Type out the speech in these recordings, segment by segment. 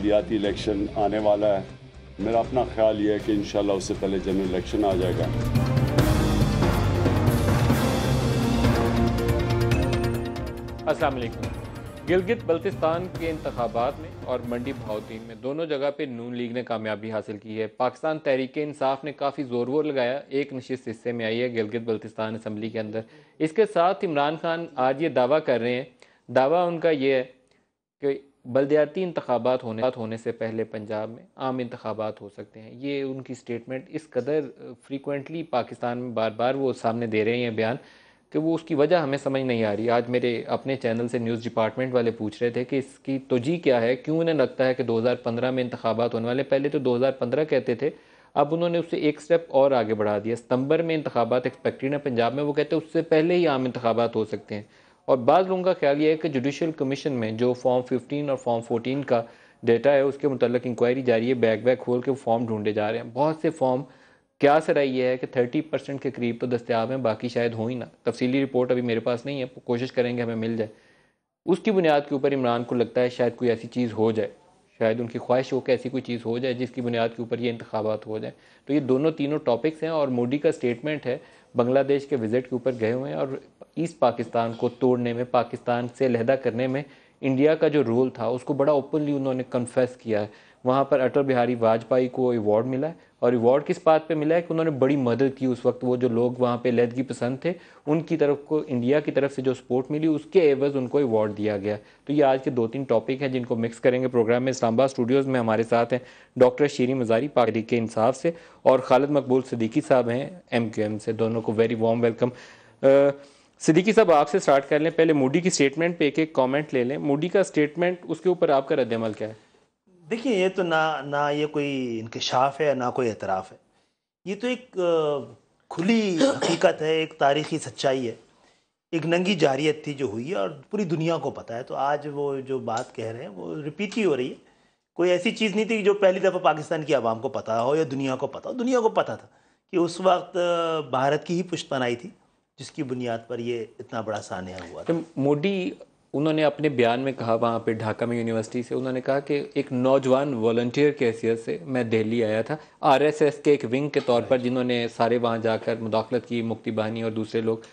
बल्दियाती election आने वाला है। मेरा अपना ख्याल ये है कि इंशाल्लाह उससे पहले जनरल इलेक्शन आ जाएगा। अस्सलाम वालेकुम। गिलगित बल्तिस्तान के इंतखाबात में और मंडी बहाउद्दीन में दोनों जगह पे नून लीग ने कामयाबी हासिल की है। पाकिस्तान तहरीक इंसाफ ने काफ़ी ज़ोर वोर लगाया, एक नशिस्त हिस्से में आई है गिलगित बल्तिस्तान असम्बली के अंदर। इसके साथ इमरान खान आज ये दावा कर रहे हैं, दावा उनका ये है कि बल्दियाती इंतखाबात होने से पहले पंजाब में आम इंतखाबात हो सकते हैं। ये उनकी स्टेटमेंट इस कदर फ्रीक्वेंटली पाकिस्तान में बार बार वो सामने दे रहे हैं बयान कि वो उसकी वजह हमें समझ नहीं आ रही। आज मेरे अपने चैनल से न्यूज़ डिपार्टमेंट वाले पूछ रहे थे कि इसकी तोजी क्या है, क्यों उन्हें लगता है कि 2015 में इंतखाबात होने वाले। पहले तो 2015 कहते थे, अब उन्होंने उससे एक स्टेप और आगे बढ़ा दिया। सितंबर में इंतखाबात एक्सपेक्टेड है पंजाब में, वो कहते हैं उससे पहले ही आम इंतखाबात हो सकते हैं। और बाद लोगों का ख्याल ये है कि जुडिशल कमीशन में जो फॉर्म 15 और फॉर्म 14 का डेटा है उसके मुतल्लिक इंक्वायरी जारी है, बैग खोल के फॉर्म ढूंढे जा रहे हैं। बहुत से फॉर्म क्या सराई ये है कि 30% के करीब तो दस्तयाब हैं, बाकी शायद हो ही ना। तफसीली रिपोर्ट अभी मेरे पास नहीं है, कोशिश करेंगे हमें मिल जाए। उसकी बुनियाद के ऊपर इमरान को लगता है शायद कोई ऐसी चीज़ हो जाए, शायद उनकी ख्वाहिश हो कि ऐसी कोई चीज़ हो जाए जिसकी बुनियाद के ऊपर ये इंतखाबात हो जाए। तो ये दोनों तीनों टॉपिक्स हैं और मोदी का स्टेटमेंट है, बांग्लादेश के विज़िट के ऊपर गए हुए हैं और ईस्ट पाकिस्तान को तोड़ने में, पाकिस्तान से अलहदा करने में इंडिया का जो रोल था उसको बड़ा ओपनली उन्होंने कन्फेस किया है। वहाँ पर अटल बिहारी वाजपेयी को अवार्ड मिला है और अवार्ड किस बात पे मिला है कि उन्होंने बड़ी मदद की उस वक्त। वो जो लोग वहाँ पे अलहदगी पसंद थे उनकी तरफ को इंडिया की तरफ से जो सपोर्ट मिली उसके एवज उनको अवार्ड दिया गया। तो ये आज के 2-3 टॉपिक हैं जिनको मिक्स करेंगे प्रोग्राम में। इस्लामाबाद स्टूडियोज़ में हमारे साथ हैं डॉक्टर शीरी मज़ारी तहरीक इंसाफ से और खालिद मकबूल सिद्दीकी साहब हैं MQM से। दोनों को वेरी वार्म वेलकम। सिद्दीकी साहब आपसे स्टार्ट कर लें, पहले मोदी की स्टेटमेंट पे एक कॉमेंट ले लें। मोदी का स्टेटमेंट, उसके ऊपर आपका रद्द-ए-अमल क्या है? देखिए, ये तो ना ये कोई इंकशाफ है ना कोई एतराफ़ है। ये तो एक खुली हकीकत है, एक तारीख़ी सच्चाई है। एक नंगी जारियत थी जो हुई है और पूरी दुनिया को पता है। तो आज वो जो बात कह रहे हैं वो रिपीट ही हो रही है। कोई ऐसी चीज़ नहीं थी जो पहली दफ़ा पाकिस्तान की आवाम को पता हो या दुनिया को पता हो। दुनिया को पता था कि उस वक्त भारत की ही पुष्टपनाही थी जिसकी बुनियाद पर ये इतना बड़ा सानिया हुआ था। तो मोदी उन्होंने अपने बयान में कहा, वहाँ पे ढाका में यूनिवर्सिटी से उन्होंने कहा कि एक नौजवान वॉलंटियर की हैसियत से मैं दिल्ली आया था, RSS के एक विंग के तौर पर जिन्होंने सारे वहाँ जाकर मुदाखलत की, मुक्ति बाहिनी और दूसरे लोग।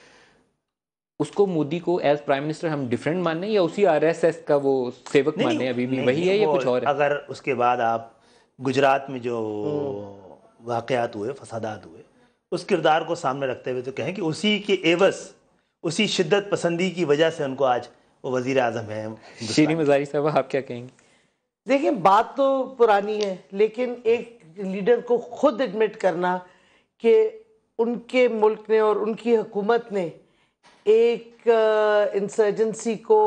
उसको मोदी को एज प्राइम मिनिस्टर हम डिफरेंट माने या उसी RSS का वो सेवक माने? अभी भी वही है या कुछ और है? अगर उसके बाद आप गुजरात में जो वाक़यात हुए, फसादात हुए, उस किरदार को सामने रखते हुए तो कहें कि उसी के एवज़, उसी शिद्दत पसंदी की वजह से उनको आज वो वज़ीर आज़म है। शीरी मज़ारी साहब, आप क्या कहेंगे? देखिए, बात तो पुरानी है, लेकिन एक लीडर को खुद एडमिट करना कि उनके मुल्क ने और उनकी हुकूमत ने एक इंसर्जेंसी को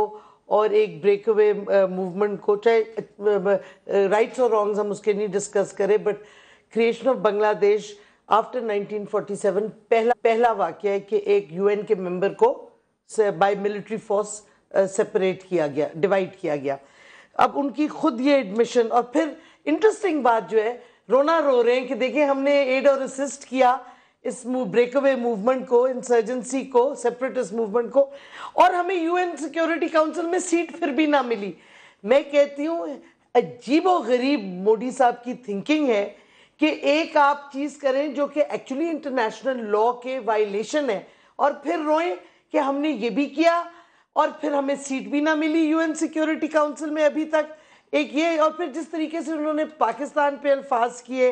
और एक ब्रेक अवे मूवमेंट को, चाहे राइट्स और रॉन्ग्स हम उसके नहीं डिस्कस करें, but creation of Bangladesh after 1947 पहला वाक़या है कि एक UN के मेंबर को बाय मिलिट्री फोर्स सेपरेट किया गया, डिवाइड किया गया। अब उनकी खुद ये एडमिशन, और फिर इंटरेस्टिंग बात जो है, रोना रो रहे हैं कि देखिए हमने एड और असिस्ट किया इस ब्रेकअवे मूवमेंट को, इंसर्जेंसी को, सेपरेटिस्ट मूवमेंट को, और हमें UN सिक्योरिटी काउंसिल में सीट फिर भी ना मिली। मैं कहती हूँ अजीबो गरीब मोदी साहब की थिंकिंग है कि एक आप चीज़ करें जो कि एक्चुअली इंटरनेशनल लॉ के वायलेशन है और फिर रोएं कि हमने ये भी किया और फिर हमें सीट भी ना मिली UN सिक्योरिटी काउंसिल में अभी तक। एक ये, और फिर जिस तरीके से उन्होंने पाकिस्तान पे अल्फाज किए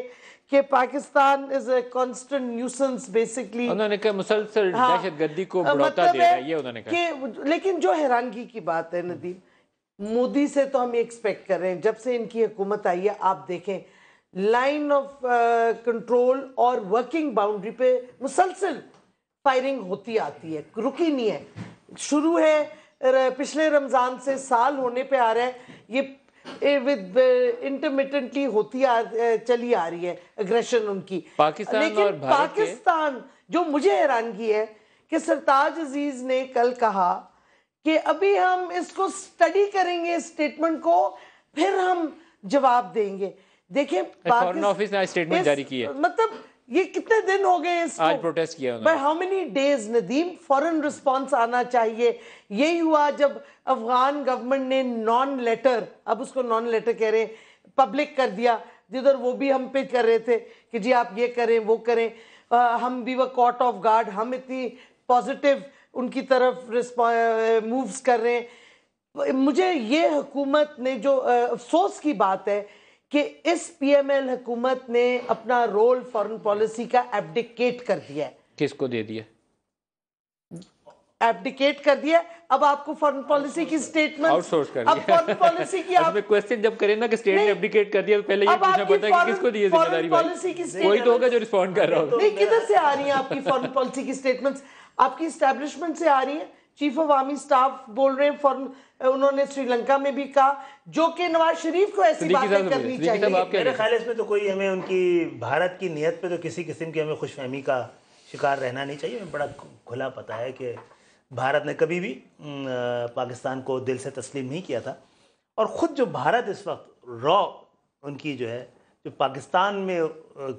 कि Pakistan is a constant nuisance, basically उन्होंने कहा मुसलसल दहशतगर्दी को बढ़ावा दे रहा है, ये उन्होंने कहा कि, लेकिन जो हैरानगी की बात है नदीम, मोदी से तो हम एक्सपेक्ट कर रहे हैं, जब से इनकी हुकूमत आई है आप देखें लाइन ऑफ कंट्रोल और वर्किंग बाउंड्री पे मुसलसल फायरिंग होती आती है, रुकी नहीं है। शुरू है पिछले रमज़ान से, साल होने पे आ रहा है, ये विद इंटरमिटेंटली होती चली आ रही है एग्रेशन उनकी पाकिस्तान। लेकिन और भारत पाकिस्तान, जो मुझे हैरानगी है कि सरताज अजीज ने कल कहा कि अभी हम इसको स्टडी करेंगे, स्टेटमेंट को, फिर हम जवाब देंगे। देखिए, फॉरेन ऑफिस ने स्टेटमेंट जारी की है, मतलब ये कितने दिन हो गए इसको, आज प्रोटेस्ट किया by how many days Nadeem, foreign response आना चाहिए। यही हुआ जब अफगान गवर्नमेंट ने नॉन लेटर, अब उसको नॉन लेटर कह रहे हैं, पब्लिक कर दिया, जिधर वो भी हम पे कर रहे थे कि जी आप ये करें वो करें, हम भी वो कॉट ऑफ गार्ड, हम इतनी पॉजिटिव उनकी तरफ मूव्स कर रहे हैं। मुझे ये हुकूमत ने जो अफसोस की बात है कि इस पीएमएल हुकूमत ने अपना रोल फॉरेन पॉलिसी का एब्डिकेट कर दिया है। किसको दे दिया? एब्डिकेट कर दिया। अब आपको फॉरेन पॉलिसी की स्टेटमेंट आउटसोर्स कर अब फॉरेन पॉलिसी की आप क्वेश्चन जब करें ना कि स्टेट ने एब्डिकेट कर दिया तो पहले ये पूछना पड़ता है कि किसको दी है जिम्मेदारी पॉलिसी की भाई? कोई तो होगा जो रिस्पॉन्ड कर रहा होगा। नहीं, किधर से आ रही है आपकी फॉरेन पॉलिसी की स्टेटमेंट्स? आपकी एस्टेब्लिशमेंट से आ रही है। चीफ ऑफ आर्मी स्टाफ बोल रहे हैं फॉरेन, उन्होंने श्रीलंका में भी कहा, जो कि नवाज शरीफ को ऐसी बातें करनी चाहिए। मेरे ख्याल इसमें तो कोई हमें उनकी भारत की नीयत पे तो किसी किस्म की हमें खुशफहमी का शिकार रहना नहीं चाहिए। हमें बड़ा खुला पता है कि भारत ने कभी भी पाकिस्तान को दिल से तस्लीम नहीं किया था, और ख़ुद जो भारत इस वक्त रॉ उनकी जो है जो पाकिस्तान में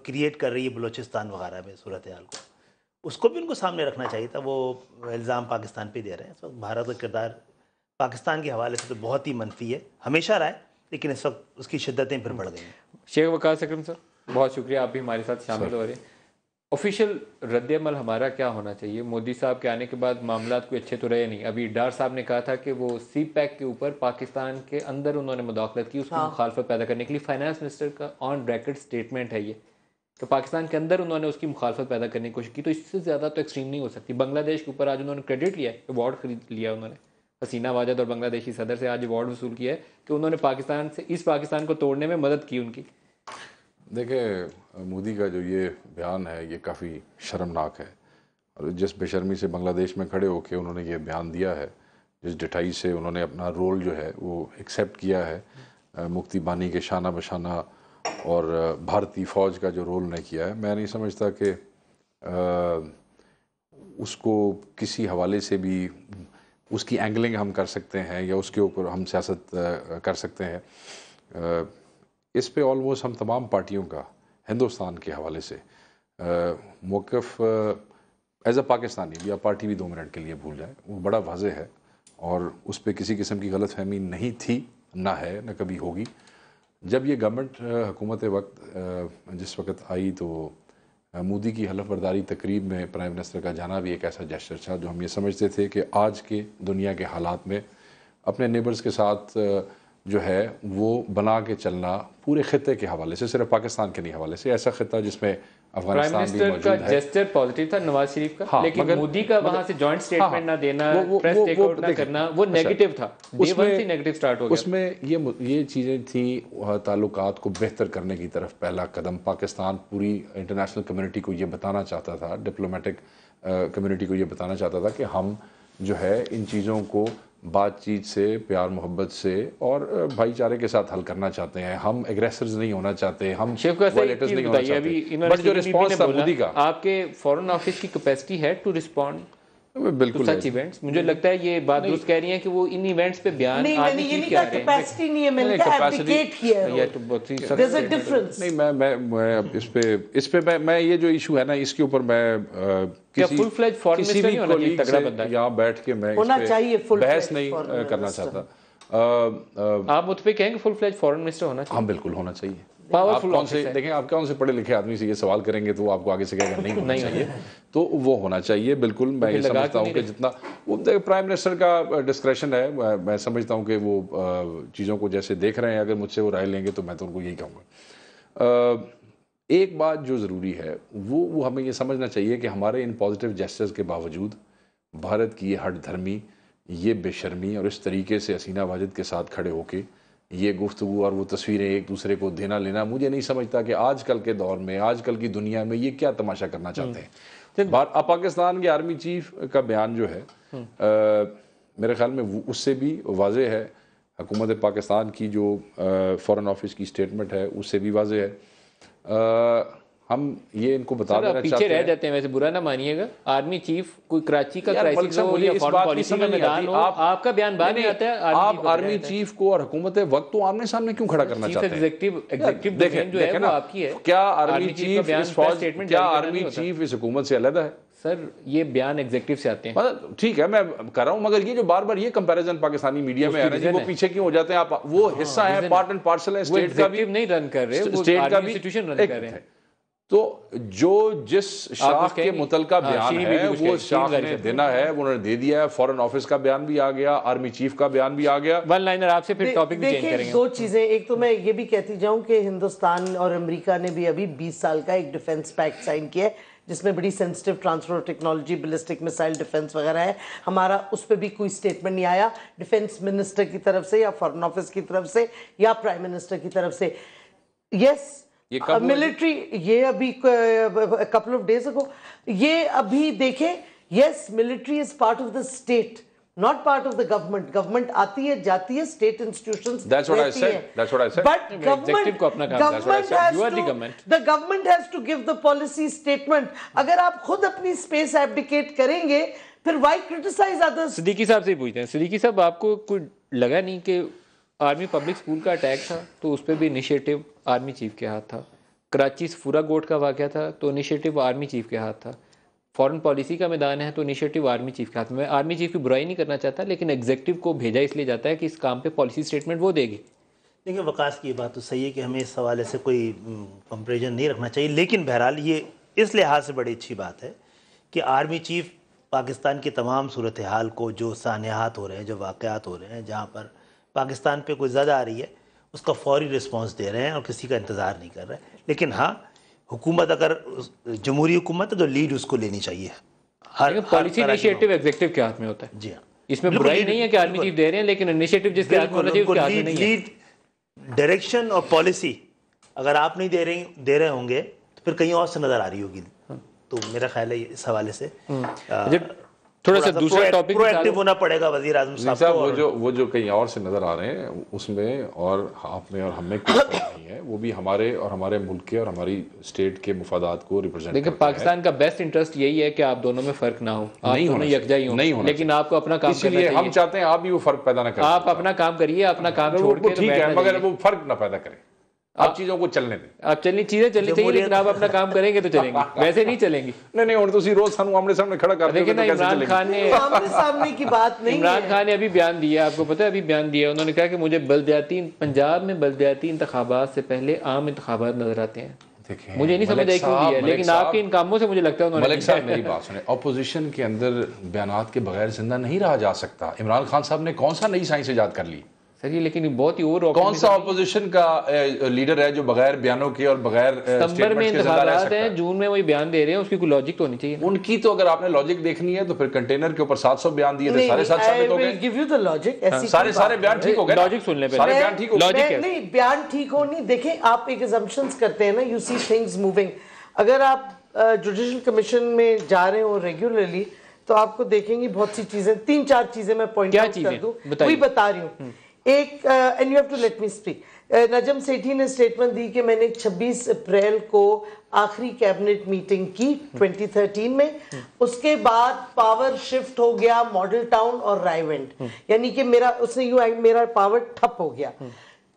क्रिएट कर रही है बलूचिस्तान वगैरह में सूरत हाल को, उसको भी उनको सामने रखना चाहिए था। वो इल्ज़ाम पाकिस्तान पे दे रहे हैं। इस वक्त भारत का किरदार पाकिस्तान के हवाले से तो बहुत ही मनफी है, हमेशा रहा है, लेकिन इस वक्त उसकी शिद्दतें फिर बढ़ गई हैं। शेख वकास अकरम सर, बहुत शुक्रिया, आप भी हमारे साथ शामिल हो रहे हैं। ऑफिशियल रद्दअमल हमारा क्या होना चाहिए? मोदी साहब के आने के बाद मामला कोई अच्छे तो रहे नहीं। अभी डार साहब ने कहा था कि वो सी पैक के ऊपर पाकिस्तान के अंदर उन्होंने मुदाखलत की, उसकी मुखालफत पैदा करने के लिए। फाइनेंस मिनिस्टर का ऑन रेकर्ड स्टेटमेंट है ये कि पाकिस्तान के अंदर उन्होंने उसकी मुखालफत पैदा करने की कोशिश की। तो इससे ज़्यादा तो एक्सट्रीम नहीं हो सकती। बांग्लादेश के ऊपर आज उन्होंने क्रेडिट लिया है, अवार्ड खरीद लिया उन्होंने। हसीना वाजद और बांग्लादेशी सदर से आज अवार्ड वसूल किया है कि उन्होंने पाकिस्तान से इस पाकिस्तान को तोड़ने में मदद की उनकी। देखिए, मोदी का जो ये बयान है ये काफ़ी शर्मनाक है, और जिस बेशर्मी से बांग्लादेश में खड़े होकर उन्होंने ये बयान दिया है, जिस ढिठाई से उन्होंने अपना रोल जो है वो एक्सेप्ट किया है मुक्ति बानी के शाना बशाना, और भारतीय फ़ौज का जो रोल नहीं किया है, मैं नहीं समझता कि उसको किसी हवाले से भी उसकी एंगलिंग हम कर सकते हैं या उसके ऊपर हम सियासत कर सकते हैं। इस पे ऑलमोस्ट हम तमाम पार्टियों का हिंदुस्तान के हवाले से मौक़िफ़ एज अ पाकिस्तानी भी, या पार्टी भी 2 मिनट के लिए भूल जाए, वो बड़ा वाज़ेह है, और उस पर किसी किस्म की गलत फहमी नहीं थी, ना है, ना कभी होगी। जब ये गवर्नमेंट हुकूमत वक्त जिस वक्त आई तो मोदी की हलफ बर्दारी तकरीब में प्राइम मिनिस्टर का जाना भी एक ऐसा जेस्चर था जो हम ये समझते थे कि आज के दुनिया के हालात में अपने नेबर्स के साथ जो है वो बना के चलना पूरे खिते के हवाले से, सिर्फ पाकिस्तान के नहीं हवाले से, ऐसा खिता जिसमें अफगानिस्तान भी मौजूद है। जेस्चर पॉजिटिव था नवाज शरीफ का, हाँ, लेकिन मोदी का वहां से जॉइंट स्टेटमेंट ना देना, प्रेस टेक आउट ना करना, वो नेगेटिव था। डे वन से नेगेटिव स्टार्ट हो गया। उसमें ये चीज़ें थी, ताल्लुकात को बेहतर करने की तरफ पहला कदम। पाकिस्तान पूरी इंटरनेशनल कम्युनिटी को ये बताना चाहता था, डिप्लोमेटिक कम्युनिटी को ये बताना चाहता था कि हम जो है इन चीज़ों को बातचीत से, प्यार मोहब्बत से और भाईचारे के साथ हल करना चाहते हैं। हम एग्रेसर्स नहीं होना चाहते, हम वायलेटर्स नहीं होना चाहते। बट जो रिस्पॉन्स था मोदी का, आपके फॉरेन ऑफिस की कैपेसिटी है टू रिस्पॉन्ड बिल्कुल सच इवेंट्स। मुझे लगता है ये बात दुरुस्त कह रही है कि वो इन इवेंट्स पे बयान आदमी की क्या है, कैपेसिटी नहीं है, मैंने कहा एब्डिकेट किया है। ये तो बहुत ही देयर इज अ डिफरेंस। नहीं, मैं इस पे मैं ये जो इशू है ना, इसके ऊपर मैं किसी फुल फ्लेज फॉरेन मिनिस्टर नहीं होना चाहिए, तगड़ा बंदा है, यहाँ बैठ के मैं होना चाहिए फुल बहस नहीं करना चाहता। आप मुझ पे कहेंगे फुल फ्लेज फॉरेन मिनिस्टर होना चाहिए? हाँ, बिल्कुल होना चाहिए। पावरफुल कौन से देखें, आप कौन से पढ़े लिखे आदमी से ये सवाल करेंगे तो वो आपको आगे से कहेगा नहीं होना चाहिए, तो वो होना चाहिए बिल्कुल। मैं ये समझता हूँ कि जितना वो प्राइम मिनिस्टर का डिस्क्रेशन है, मैं समझता हूँ कि वो चीज़ों को जैसे देख रहे हैं, अगर मुझसे वो राय लेंगे तो मैं तो उनको यही कहूँगा। एक बात जो ज़रूरी है वो हमें ये समझना चाहिए कि हमारे इन पॉजिटिव जेस्चर्स के बावजूद भारत की ये हट धर्मी, ये बेशर्मी और इस तरीके से हसीना वाजिद के साथ खड़े होके ये गुफ्तगू और वो तस्वीरें एक दूसरे को देना लेना, मुझे नहीं समझता कि आजकल के दौर में, आजकल की दुनिया में ये क्या तमाशा करना चाहते हैं। पाकिस्तान के आर्मी चीफ का बयान जो है मेरे ख्याल में उससे भी वाज़ेह है, हुकूमत पाकिस्तान की जो फ़ॉरेन ऑफिस की स्टेटमेंट है उससे भी वाज़ेह है। हम ये इनको बता देना चाहते हैं, पीछे रह जाते हैं, वैसे बुरा ना मानिएगा। आर्मी चीफ कोई कराची का क्राइसिस हो या फॉरेन पॉलिसी में मैदान हो, आपका बयान बाद में आता है। आप आर्मी चीफ को और हुकूमत वक्त तो आमने सामने क्यों खड़ा करना चाहते हैं? एग्जीक्यूटिव जो है वो आपकी है। क्या आर्मी चीफ इस हुकूमत से अलग है? सर ये बयान एग्जीक्यूटिव से आते हैं। मतलब ठीक है, मैं कर रहा हूँ, मगर ये जो बार बार ये कंपैरिजन पाकिस्तानी मीडिया में आ रहा है, वो पीछे क्यों हो जाते हैं? आप वो हिस्सा है, पार्ट एंड पार्सल है, स्टेट का भी नहीं रन कर रहे, वो स्टेट का भी इंस्टीट्यूशन रन कर रहे हैं। तो जो जिस शाख के मुतलका बयान है वो शाख ने देना है, वो उन्होंने दे दिया है। फॉरेन ऑफिस का बयान भी आ गया, आर्मी चीफ का बयान भी आ गया। वन लाइनर आपसे फिर टॉपिक भी चेंज करेंगे। दो चीजें, एक तो मैं ये भी कहती जाऊं कि हिंदुस्तान और अमेरिका ने भी अभी 20 साल का एक डिफेंस पैक्ट साइन किया है, जिसमें बड़ी sensitive transfer technology, ballistic missile defence वगैरह है। हमारा उस पर भी कोई स्टेटमेंट नहीं आया डिफेंस मिनिस्टर की तरफ से या फॉरेन ऑफिस की तरफ से या प्राइम मिनिस्टर की तरफ से। यस, मिलिट्री ये अभी कपल ऑफ डेज अगो, ये अभी देखें, yes military is part of the state, not part of the government. Government आती है, जाती है, state institutions That's what I said. That's what I said. But government, the government has to give the policy statement. अगर आप खुद अपनी space abdicate करेंगे, फिर why criticize others? सिद्दीकी साहब से ही पूछते हैं। सिद्दीकी साहब, आपको कोई लगा नहीं कि आर्मी पब्लिक स्कूल का अटैक था तो उस पर भी इनिशिएटिव आर्मी चीफ के हाथ था? कराची सफूरा गोट का वाक़या था तो इनिशिएटिव आर्मी चीफ के हाथ था? फॉरेन पॉलिसी का मैदान है तो इनिशिएटिव आर्मी चीफ के हाथ में। मैं आर्मी चीफ की बुराई नहीं करना चाहता, लेकिन एग्जीक्यूटिव को भेजा इसलिए जाता है कि इस काम पे पॉलिसी स्टेटमेंट वो देगी। देखिए, वकास की ये बात तो सही है कि हमें इस हवाले से कोई कंपेरिजन नहीं रखना चाहिए, लेकिन बहरहाल ये इस लिहाज से बड़ी अच्छी बात है कि आर्मी चीफ पाकिस्तान की तमाम सूरत हाल को, जो सानियात हो रहे हैं, जो वाक़यात हो रहे हैं, जहाँ पर पाकिस्तान पे कोई ज़्यादा आ रही है, उसका फौरी रिस्पॉन्स दे रहे हैं और किसी का इंतज़ार नहीं कर रहे हैं। लेकिन हाँ, हुकूमत अगर जमहूरी हुकूमत है तो लीड उसको लेनी चाहिए। हर पॉलिसी इनिशिएटिव एग्जीक्यूटिव के हाथ में होता है। जी हाँ, इसमें बुराई नहीं है कि आर्मी चीफ दे रहे हैं, लेकिन इनिशिएटिव जिसके हाथ में होना चाहिए उसके हाथ में नहीं है। लीड, डायरेक्शन और पॉलिसी अगर आप नहीं दे रहे होंगे तो फिर कहीं और से नजर आ रही होगी। तो मेरा ख्याल है इस हवाले से थोड़ा सा दूसरा टॉपिक प्रोएक्टिव होना पड़ेगा वजीर आज़म साहब को। वो जो कहीं और से नजर आ रहे हैं उसमें और आप में और हमें कुछ नहीं है, वो भी हमारे और हमारे मुल्क के और हमारी स्टेट के मुफादात को रिप्रेजेंट देखिए, पाकिस्तान का बेस्ट इंटरेस्ट यही है कि आप दोनों में फर्क ना हो, आप दोनों यकजाई हो, नहीं हो, लेकिन आपको अपना काम करना चाहिए। हम चाहते हैं आप भी वो फर्क पैदा ना करें, आप अपना काम करिए, अपना काम छोड़ के, ठीक है, मगर वो फर्क ना पैदा करें। आप चीजों को चलने दें, आप चीजें चलनी चाहिए, लेकिन आप अपना काम करेंगे तो चलेंगे, वैसे नहीं चलेंगी। नहीं और तुसी रोज सानू आमने सामने खड़ा कर देखिए ना, इमरान खान ने आमने सामने की बात नहीं, इमरान खान ने अभी बयान दिया, आपको पता है अभी बयान दिया, उन्होंने कहा कि मुझे बल्दियाती पंजाब में बल्दियाती इंतखाबात से पहले आम इंतखाबात नजर आते हैं। मुझे नहीं समझ आई क्यों दिया, लेकिन आपके इन कामों से मुझे लगता है उन्होंने। मलिक साहब मेरी बात सुने, ऑपोजिशन के अंदर बयानात के बगैर जिंदा नहीं रहा जा सकता। इमरान खान साहब ने कौन सा नई साइंस ईजाद कर ली? सर ये लेकिन बहुत ही और कौन सा ऑपोजिशन का लीडर है जो बगैर बयानों के और बगैर सितंबर में इंतखाबात हैं, जून में वही बयान दे रहे हैं, उसकी कोई लॉजिक तो होनी चाहिए। उनकी तो अगर आपने लॉजिक देखनी है तो फिर कंटेनर के ऊपर 700 बयान दिए थे, सारे 700 साबित हो गए। गिव यू द लॉजिक, सारे बयान ठीक हो गए। लॉजिक सुन ले पहले, सारे बयान ठीक हो गए। नहीं, बयान ठीक हो नहीं, देखें आप एक assumptions करते हैं ना, यू सी थिंग्स मूविंग। अगर आप जुडिशल कमीशन में जा रहे हो रेगुलरली तो आपको देखेंगे बहुत सी चीजें, 3-4 चीजें मैं पॉइंट आउट कर दूं, वही बता रही हूँ। एक, and you have to let me speak, Najam Sethi ने स्टेटमेंट दी कि मैंने 26 अप्रैल को आखिरी कैबिनेट मीटिंग की 2013 में, उसके बाद पावर शिफ्ट हो गया मॉडल टाउन और रायवेंट, यानी कि मेरा पावर ठप हो गया।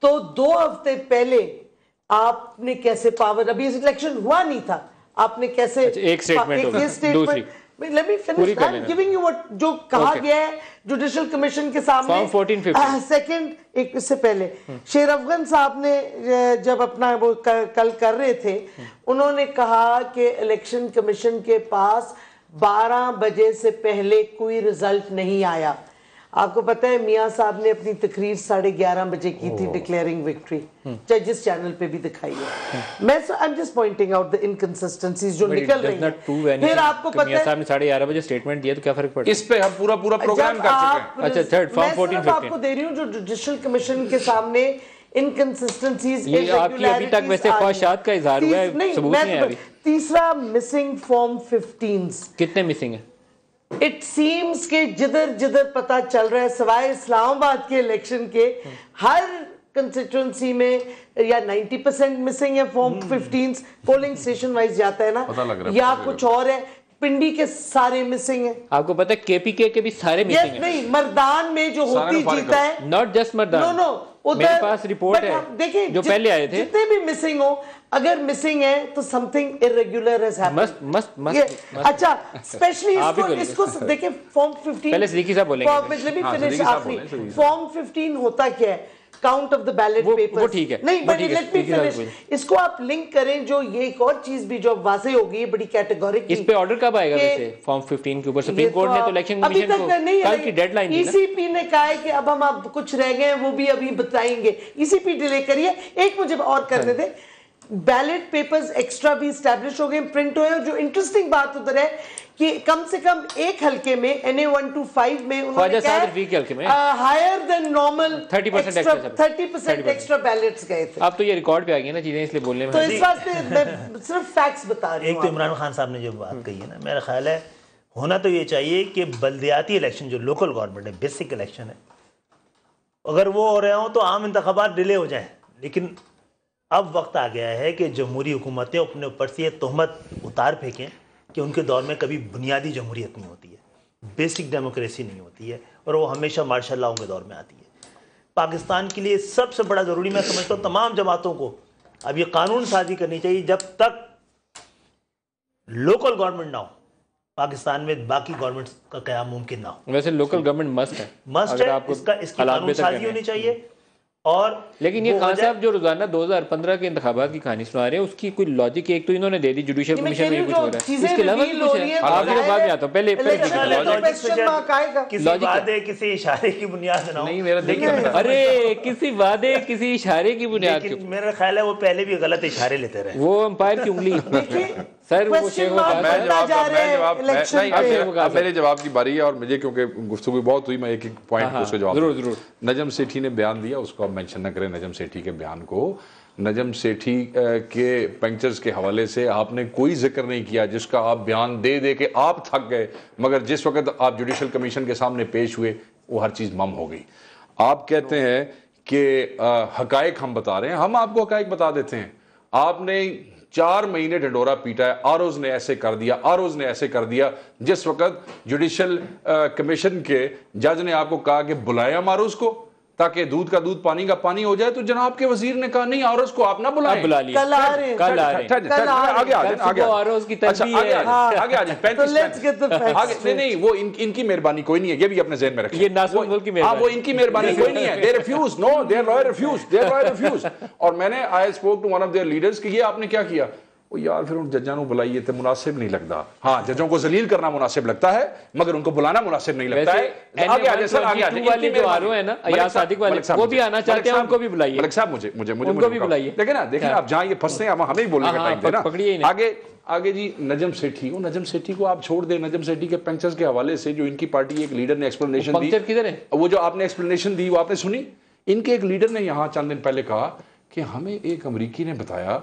तो 2 हफ्ते पहले आपने कैसे पावर, अभी इलेक्शन हुआ नहीं था, आपने कैसे एक statement Let me finish. I'm giving you what जो कहा गया है जुडिशल कमीशन के सामने। सेकंड, एक इससे पहले शेर अफगन साहब ने जब अपना वो कल कर रहे थे, उन्होंने कहा कि इलेक्शन कमीशन के पास 12 बजे से पहले कोई रिजल्ट नहीं आया। आपको पता है मियां साहब ने अपनी तकरीर 11:30 बजे की थी डिक्लेयरिंग विक्ट्री, चाहे जिस चैनल पे भी दिखाई है। मैं I am just pointing out the inconsistencies जो निकल रही हैं। फिर आपको पता है मियां साहब ने 11:30 बजे स्टेटमेंट दिया तो क्या फर्क पड़ता है? इस पे हम पूरा प्रोग्राम कर चुके हैं। अच्छा, थर्ड फॉर्म 14-15 आपको दे रही हूं जो जुडिशल कमीशन के सामने इनकंसिस्टेंसीज, ये आपकी अभी तक वैसे ख्वाहिशात का इजहार हुआ है, सबूत नहीं है अभी। तीसरा, मिसिंग फॉर्म 15 कितने मिसिंग है? इट सीम्स के जिधर पता चल रहा है, सवाए इस्लामाबाद के इलेक्शन के, हर कंस्टिट्यूंसी में या 90% मिसिंग है फॉर्म 15। पोलिंग स्टेशन वाइज जाता है ना, या कुछ और है। पिंडी के सारे मिसिंग है। आपको पता है केपीके के भी सारे मिसिंग हैं। नहीं, मर्दान में जो होती जीता है, नॉट जस्ट मर्दान। नो मेरे पास रिपोर्ट है, देखिए जो पहले आए थे, जितने भी मिसिंग हो, अगर मिसिंग है तो समथिंग इरेगुलर हैज हैपेंड। मस्त। अच्छा, स्पेशली इसको देखिए, फॉर्म 15 पहले सिद्दीकी साहब बोलेंगे। फॉर्म 15 होता क्या है? Count of the ballot papers. वो ठीक है, नहीं, बट लेट मी फिनिश। इसको आप लिंक करें, जो ये एक और चीज भी जो वाजे हो गई है बड़ी कैटेगोरिक। इस पे ऑर्डर कब आएगा वैसे फॉर्म 15 के ऊपर? सुप्रीम कोर्ट ने तो इलेक्शन कमीशन को कल की डेडलाइन दी ना। ईसीपी ने कहा है कि अब हम आप कुछ रह गए वो भी अभी बताएंगे। ईसीपी डिले करिए, एक मुझे और करने दे। बैलेट पेपर्स एक्स्ट्रा भी स्टैब्लिश हो गए, प्रिंट हुए। और जो इंटरेस्टिंग बात उधर है कि कम से कम एक हल्के में NA 125 में उन्होंने कहा higher than normal 30% extra ballots गए थे। अब तो ये रिकॉर्ड पे आ गई ना चीजें, इसलिए बोलने में तो इस वास्ते मैं सिर्फ फैक्ट्स बता रही हूं। एक तो इमरान खान साहब ने जो बात कही है ना, मेरा ख्याल है होना तो ये चाहिए कि बल्दियाती इलेक्शन जो लोकल गवर्नमेंट है, बेसिक इलेक्शन है, अगर वो हो रहे हो तो आम इंतखाबात डिले हो जाए। लेकिन अब वक्त आ गया है कि जमहूरी हुकूमतें अपने ऊपर से ये तोहमत उतार फेंकें कि उनके दौर में कभी बुनियादी जमहूरियत नहीं होती है, बेसिक डेमोक्रेसी नहीं होती है, और वो हमेशा मार्शल लॉ के दौर में आती है। पाकिस्तान के लिए सबसे बड़ा ज़रूरी मैं समझता हूँ तमाम जमातों को अब ये कानून साजी करनी चाहिए, जब तक लोकल गवर्नमेंट ना हो पाकिस्तान में बाकी गवर्नमेंट का क़याम मुमकिन ना हो। वैसे लोकल गवर्नमेंट मस्ट है, इसकी कानून साजी होनी चाहिए। और लेकिन ये खान साहब जो रोजाना 2015 के इंतखाबात की कहानी सुना रहे हैं, उसकी कोई लॉजिक, एक तो इन्होंने दे दी जुडिशियल कमीशन में कुछ हो रहा है, इसके अलावा कुछ है। आगे बाद में आता हूं, पहले किसी वादे किसी इशारे की बुनियाद ना हो। नहीं, मेरा देखिए, अरे किसी वादे किसी इशारे की बुनियाद, मेरा ख्याल है वो पहले भी गलत इशारे लेते रहे, वो अंपायर की उंगली। सर वो मेरे जवाब की बारी है, और मुझे क्योंकि गुफ्तगू बहुत हुई, मैं एक एक पॉइंट को उसका जवाब जरूर। नजम सेठी ने बयान दिया, उसको आप मेंशन न करें नजम सेठी के बयान को। नजम सेठी के पंक्चर्स के हवाले से आपने कोई जिक्र नहीं किया, जिसका आप बयान दे दे के आप थक गए, मगर जिस वक्त आप जुडिशल कमीशन के सामने पेश हुए वो हर चीज़ मम हो गई। आप कहते हैं कि हकायक हम बता रहे हैं, हम आपको हकायक बता देते हैं। आपने 4 महीने ढंडोरा पीटा है, आरोज ने ऐसे कर दिया, आरोज ने ऐसे कर दिया। जिस वक्त जुडिशल कमीशन के जज ने आपको कहा कि बुलाया मारूज को ताकि दूध का दूध पानी का पानी हो जाए, तो जनाब के वजीर ने कहा नहीं, आरोज को आप ना बुलाएं, बुला लिया, कल आ रहे नहीं, वो इनकी मेहरबानी कोई नहीं है, ये भी अपने ज़हन में रखिए, ये नासुर मुल्क की मेहरबानी, वो इनकी मेहरबानी कोई नहीं है। They refuse, no, their lawyer refuse. और मैंने I spoke to one of their leaders कि ये आपने क्या किया? वो यार फिर उन जज्जा को बुलाइए तो मुनासिब नहीं लगता। हाँ, जजों को जलील करना मुनासिब लगता है, मगर उनको बुलाना मुनासिब नहीं लगता है। आगे आगे सर, आगे आगे वाले जो आरो है ना, अयाज सादिक वाले, वो भी आना चाहते हैं, उनको भी बुलाइए। मलिक साहब मुझे उनको भी बुलाइए। देखिए आप जहाँ ये फंसते हैं, हमें ही बोलने का टाइम देना। पकड़िए आगे जी नजम सेठी, वो नजम सेठी को आप छोड़ दें। नजम सेठी के पंक्चर्स के हवाले से जो इनकी पार्टी एक लीडर ने एक्सप्लेनेशन दी, किधर है वो जो आपने एक्सप्लेनेशन दी वो आपने सुनी? इनके एक लीडर ने यहाँ चंद दिन पहले कहा कि हमें एक अमरीकी ने बताया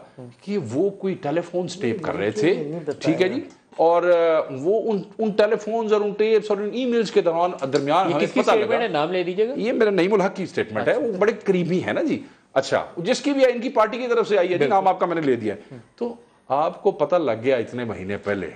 कि वो कोई टेलीफोन टेप कर रहे थे, ठीक है जी, और वो उन टेलीफोन्स और उन टेप्स और उन ईमेल्स के दरमियान हमें पता लगा, नाम ले दीजिएगा, ये मेरा नईमुल हक की स्टेटमेंट है, वो बड़े करीबी है ना जी। अच्छा, जिसकी भी इनकी पार्टी की तरफ से आई है जी, नाम आपका मैंने ले दिया। तो आपको पता लग गया इतने महीने पहले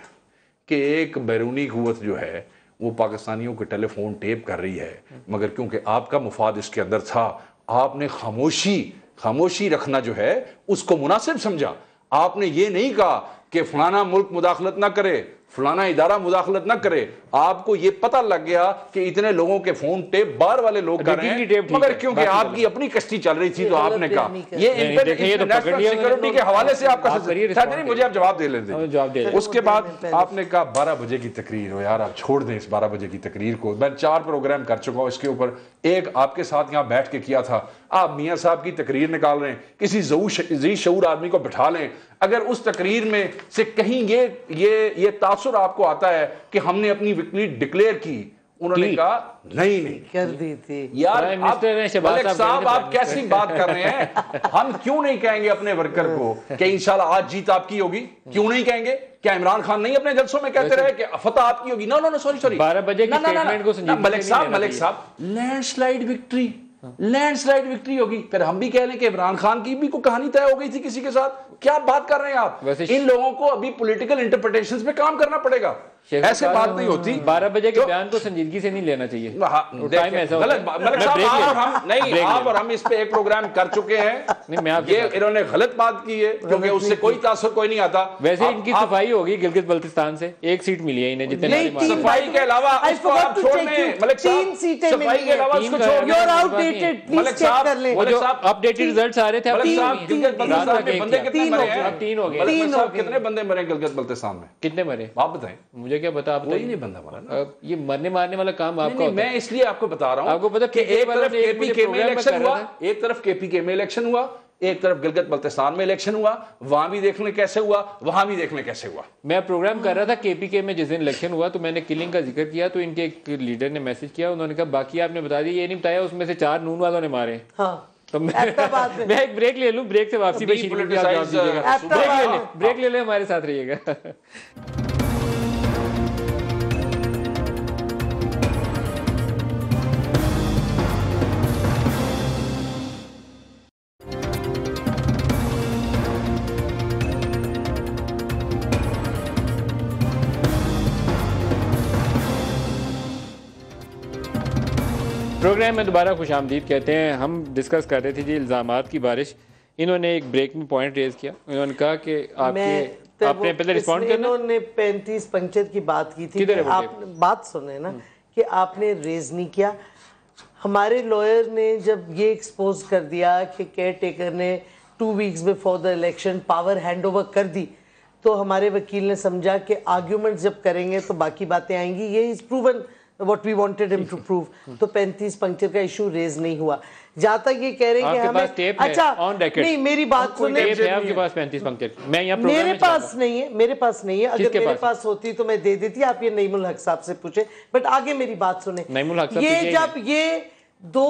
कि एक बैरूनी कुव्वत जो है वो पाकिस्तानियों के टेलीफोन टेप कर रही है, मगर क्योंकि आपका मुफाद इसके अंदर था, आपने खामोशी रखना जो है उसको मुनासिब समझा। आपने ये नहीं कहा कि फलाना मुल्क मुदाखलत ना करे, फलाना इदारा मुदाखलत ना करे। आपको ये पता लग गया कि इतने लोगों के फोन टेप बाहर वाले लोग कर रहे हैं, मगर क्योंकि आपकी अपनी कश्ती चल रही थी तो आपने कहा ये नेशनल सिक्योरिटी के हवाले से आपका मुझे आप जवाब दे लेते। उसके बाद आपने कहा 12 बजे की तकरीर हो, यार आप छोड़ दें इस 12 बजे की तकरीर को। मैं 4 प्रोग्राम कर चुका हूँ इसके ऊपर, एक आपके साथ यहाँ बैठ के किया था। आप मियाँ साहब की तकरीर निकाल रहे हैं, किसी ज़ी शऊर आदमी को बिठा लें। अगर उस तकरीर में से कहीं ये तासुर आपको आता है कि हमने अपनी विक्ट्री डिक्लेयर की, उन्होंने कहा नहीं कर दी थी। यार मलिक साहब आप कैसी बात कर रहे हैं? हम क्यों नहीं कहेंगे अपने वर्कर को कि इंशाल्लाह आज जीत आपकी होगी? क्यों नहीं कहेंगे? क्या इमरान खान नहीं अपने जलसों में कहते रहे कि फतह आपकी होगी? नो, सॉरी 12 बजे की स्टेटमेंट को मलिक साहब लैंडस्लाइड विक्ट्री लैंडस्लाइड विक्ट्री होगी। फिर हम भी कह लें कि इमरान खान की भी कोई कहानी तय हो गई थी किसी के साथ, क्या बात कर रहे हैं आप? इन लोगों को अभी पॉलिटिकल इंटरप्रिटेशंस पे काम करना पड़ेगा, ऐसे बात नहीं होती। 12 बजे के बयान को संजीदगी से नहीं लेना चाहिए। टाइम ऐसा गलत मलिक साहब, आप और हम इस पे एक प्रोग्राम कर चुके हैं, ये इन्होंने गलत बात की है क्योंकि उससे कोई तासुर कोई नहीं आता। वैसे इनकी सफाई होगी गिलगित बल्तिस्तान से, एक सीट मिली है इन्हें जितने सफाई के अलावा उसको आप छोड़ दें मलिक साहब, सफाई के अलावा उसको छोड़ दें। मलिक साहब अपडेटेड रिजल्ट्स आ रहे थे, गिलगित बल्तिस्तान में बंदे कितने मरे हैं? 3 हो गए। मलिक साहब कितने बंदे मरे गिलगित बल्तिस्तान में? कितने मरे आप बताएं, मुझे क्या पता। आप कोई नहीं बंदा मरा ना। ये मरने मारने वाला काम आपका नहीं, मैं इसलिए आपको बता रहा हूं, आपको पता कि एक तरफ केपीके में इलेक्शन हुआ, एक तरफ केपीके में इलेक्शन हुआ, एक तरफ गिलगित बल्तिस्तान में इलेक्शन हुआ, वहां भी देख लें कैसे हुआ, वहां भी देख लें कैसे हुआ। मैं प्रोग्राम कर रहा था केपीके में जिस दिन इलेक्शन हुआ तो मैंने किलिंग का जिक्र किया, तो इनके एक लीडर ने मैसेज किया, उन्होंने कहा बाकी आपने बता दिया, ये नहीं बताया उसमें से 4 नून वालों ने मारे। तो मैं एक ब्रेक ले लूं, ब्रेक से वापसी पे ब्रेक ले ले, हमारे साथ रहिएगा। प्रोग्राम में दोबारा खुशामदीद कहते हैं। हम डिस्कस कर रहे थे जी इल्ज़ामात की बारिश। इन्होंने एक ब्रेक में पॉइंट रेज किया, उन्होंने कहा कि आपने पहले रिस्पॉन्ड करना। इन्होंने 35 पंचायत की बात की थी, आप बात सुने ना कि आपने रेज नहीं किया। हमारे लॉयर ने जब ये एक्सपोज कर दिया कि केयर टेकर ने 2 weeks before the election power hand over कर दी, तो हमारे वकील ने समझा कि आर्ग्यूमेंट जब करेंगे तो बाकी बातें आएंगी। ये is proven what we wanted him to prove। तो 35 पंक्चर का इशू रेज नहीं हुआ। जहाँ तक ये कह रहे हैं कि हमें अच्छा नहीं, मेरी बात सुने, आपके पास 35 पंक्चर मैं यहाँ मेरे पास नहीं है, मेरे पास नहीं है। अगर मेरे पास होती तो मैं दे देती। आप ये नईमुल हक साहब से पूछे, बट आगे मेरी बात सुने। नईमुल हक ये जब ये 2